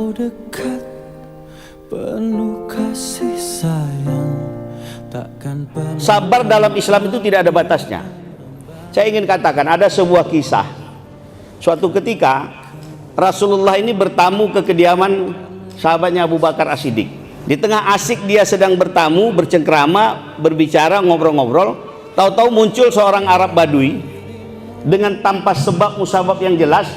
engkau dekat, penuh kasih sayang, takkan pernah. Sabar dalam Islam itu tidak ada batasnya. Saya ingin katakan ada sebuah kisah. Suatu ketika Rasulullah ini bertamu ke kediaman sahabatnya Abu Bakar As-Siddiq. Di tengah asik dia sedang bertamu, bercengkrama, berbicara, ngobrol-ngobrol, tahu-tahu muncul seorang Arab Badui dengan tanpa sebab musabab yang jelas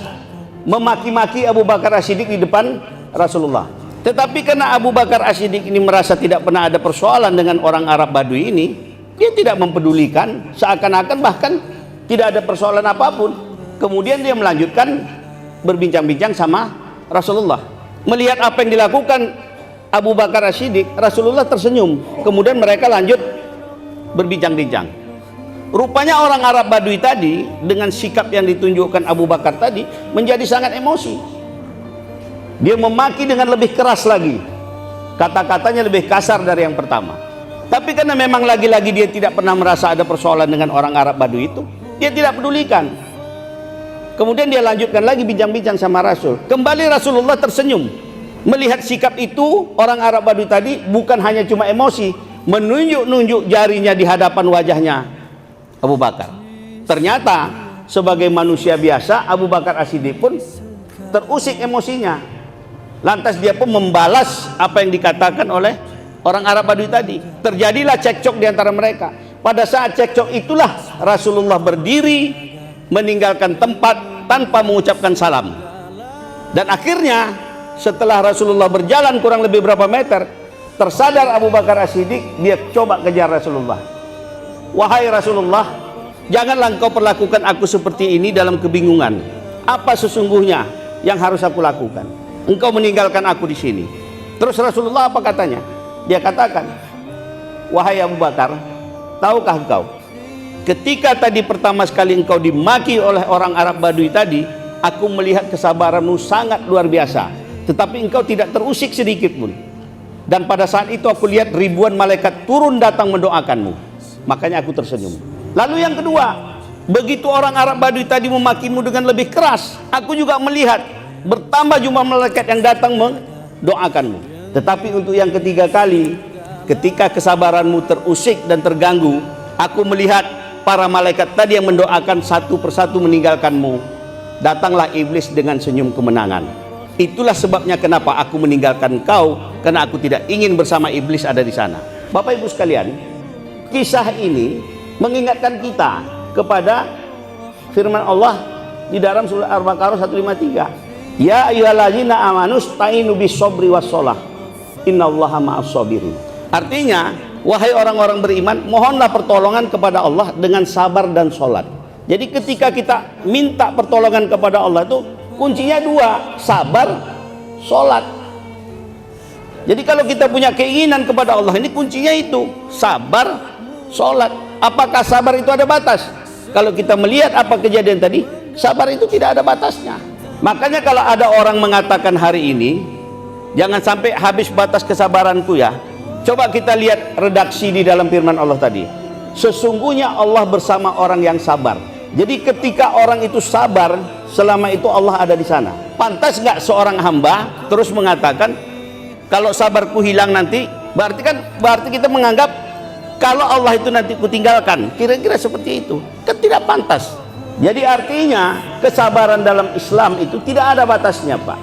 memaki-maki Abu Bakar As-Siddiq di depan Rasulullah. Tetapi karena Abu Bakar As-Siddiq ini merasa tidak pernah ada persoalan dengan orang Arab Badui ini, dia tidak mempedulikan, seakan-akan bahkan tidak ada persoalan apapun. Kemudian dia melanjutkan berbincang-bincang sama Rasulullah. Melihat apa yang dilakukan Abu Bakar As-Siddiq, Rasulullah tersenyum. Kemudian mereka lanjut berbincang-bincang. Rupanya orang Arab Badui tadi dengan sikap yang ditunjukkan Abu Bakar tadi menjadi sangat emosi. Dia memaki dengan lebih keras lagi, kata-katanya lebih kasar dari yang pertama. Tapi karena memang lagi-lagi dia tidak pernah merasa ada persoalan dengan orang Arab Badui itu, dia tidak pedulikan. Kemudian dia lanjutkan lagi bincang-bincang sama Rasul. Kembali Rasulullah tersenyum melihat sikap itu. Orang Arab Badui tadi bukan hanya cuma emosi, menunjuk-nunjuk jarinya di hadapan wajahnya Abu Bakar. Ternyata sebagai manusia biasa, Abu Bakar As-Siddiq pun terusik emosinya. Lantas dia pun membalas apa yang dikatakan oleh orang Arab Badui tadi. Terjadilah cekcok di antara mereka. Pada saat cekcok itulah Rasulullah berdiri meninggalkan tempat tanpa mengucapkan salam. Dan akhirnya setelah Rasulullah berjalan kurang lebih berapa meter, tersadar Abu Bakar As-Siddiq, dia coba kejar Rasulullah. Wahai Rasulullah, janganlah engkau perlakukan aku seperti ini dalam kebingungan. Apa sesungguhnya yang harus aku lakukan? Engkau meninggalkan aku di sini. Terus Rasulullah apa katanya? Dia katakan, wahai Abu Bakar, tahukah engkau, ketika tadi pertama sekali engkau dimaki oleh orang Arab Badui tadi, aku melihat kesabaranmu sangat luar biasa, tetapi engkau tidak terusik sedikit pun. Dan pada saat itu aku lihat ribuan malaikat turun datang mendoakanmu. Makanya aku tersenyum. Lalu yang kedua, begitu orang Arab Badui tadi memakimu dengan lebih keras, aku juga melihat bertambah jumlah malaikat yang datang mendoakanmu. Tetapi untuk yang ketiga kali, ketika kesabaranmu terusik dan terganggu, aku melihat para malaikat tadi yang mendoakan satu persatu meninggalkanmu. Datanglah iblis dengan senyum kemenangan. Itulah sebabnya kenapa aku meninggalkan kau, karena aku tidak ingin bersama iblis ada di sana. Bapak Ibu sekalian, kisah ini mengingatkan kita kepada firman Allah di dalam surah Al-Baqarah 153. Ya ayyuhallazina amanu sta'inu bis-sabri was-shalah. Innallaha ma'as-sabirin. Artinya, wahai orang-orang beriman, mohonlah pertolongan kepada Allah dengan sabar dan sholat. Jadi ketika kita minta pertolongan kepada Allah itu kuncinya dua, sabar, sholat. Jadi kalau kita punya keinginan kepada Allah, ini kuncinya itu, sabar, sholat. Apakah sabar itu ada batas? Kalau kita melihat apa kejadian tadi, sabar itu tidak ada batasnya. Makanya kalau ada orang mengatakan hari ini, jangan sampai habis batas kesabaranku ya. Coba kita lihat redaksi di dalam firman Allah tadi. Sesungguhnya Allah bersama orang yang sabar. Jadi ketika orang itu sabar, selama itu Allah ada di sana. Pantas nggak seorang hamba terus mengatakan, kalau sabarku hilang nanti, berarti kita menganggap kalau Allah itu nanti kutinggalkan. Kira-kira seperti itu. Kan tidak pantas. Jadi artinya kesabaran dalam Islam itu tidak ada batasnya, Pak.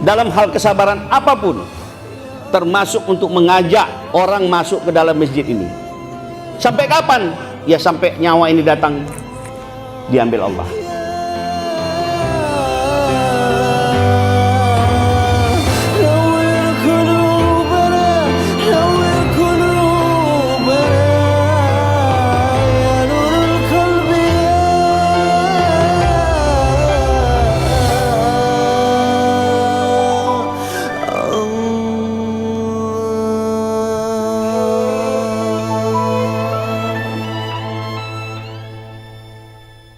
Dalam hal kesabaran apapun, termasuk untuk mengajak orang masuk ke dalam masjid ini. Sampai kapan? Ya sampai nyawa ini datang diambil Allah.